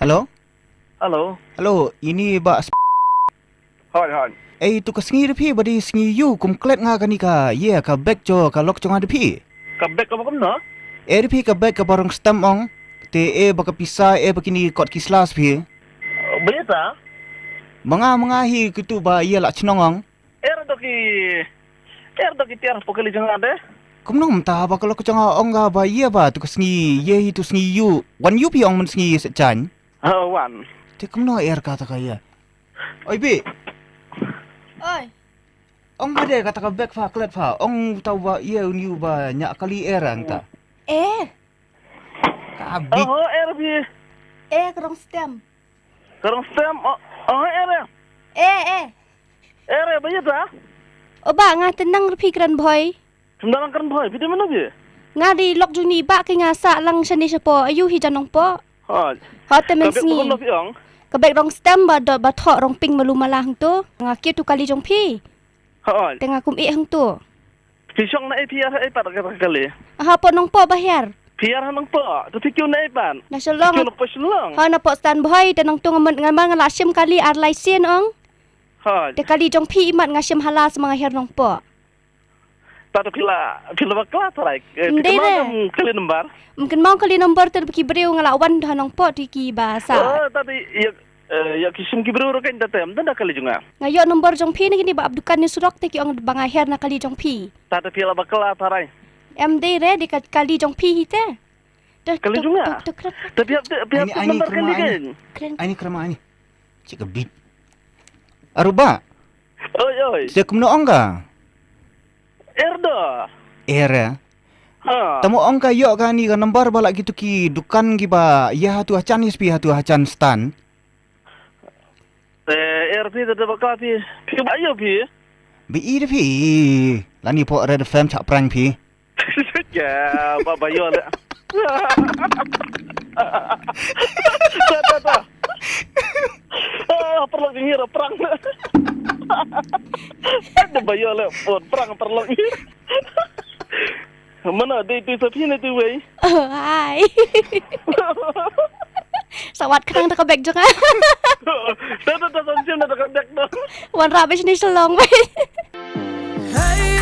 Halo? Halo. Halo, ini ba Hon. tu ka sngi de phi badi sngi yu kum klet nga ka ni ka ye ka back cho ka lok chonga de phi. Kabek apa kena? De phi ka back ka barong stam ong te ba ka pisa ba kini kot kislas phi. Berita? Manga hi kitu ba ye la chnong ong. Er doki tiar pokali jangan deh. Kum nom ta ba ka lok chonga ong ga ba ye ba tu ka sngi ye hi tu sngi yu. Wan yu phi ong mun sngi se chan. Wan. Te kum no ka ta ka ye. Oi bi, Oi, ong ada kata ka back fa klet fa. Ong tau ba ye uni ba nyak kali ang ta. Ka big Bi. kerong stem. Kerong stem. Er. Berita? Oba nga tenang repi kran boy. Sembarang kan boy. Bida mana bi? Nga di lok juni ba ki nga sa lang shani siya ayu hi janong po. Ha temen Kabek sngi. apa kena ong? Kabek rong stem ba dot ba thok rong ping malu malang tu. Nga ki tu kali jong pi. Tengah kum hang tu. Pisong na PR pat kali. Ha po nong po bahir. PR hanong po. Tu fikir na pan. Na shalong. Fikir na pasulong. Ha na po stand boy tenong tu ngaman ngala sim kali ar lai sin ong. Te kali jong pi imat nga sim halas mga her nong po. Tak ada pila bakla tarai. Hindi Kali lembar. Mungkin mau kali nombor ter bagi beriu ngala wan nong po di ki bahasa. Tadi ya kisum kibru kan datem dan kali juga. Ngayo nombor jong pi ni kini ba abdukan ni surok te ki ong bangaher na kali jong pi. Tak ada pila bakla tarai. MD re di kali jong pi hite. Kali juga. Tapi pihak nomor kali kan. Ini kerama ini. Cik bit. Aruba. Oi. Cik kumno ong ka. Erdo. Era. Tamo ong ka yo ka ni ka number bala gitu ki dukan ki ba ya hatu acan ispi hatu acan stan. RP tu bakla pi. Pi ayo pi. Bi de pi. Lani po red fam chak prang pi. Ya, baba yo le. Tak. Perlu ngira perang. Ada bayo le, perang perlu. Mana dia tu sapi ni tu wei. Hai. Sawat kerang tak kabek jong. Tak sampai nak dekat dak dah. Wan rabis ni selong. Hey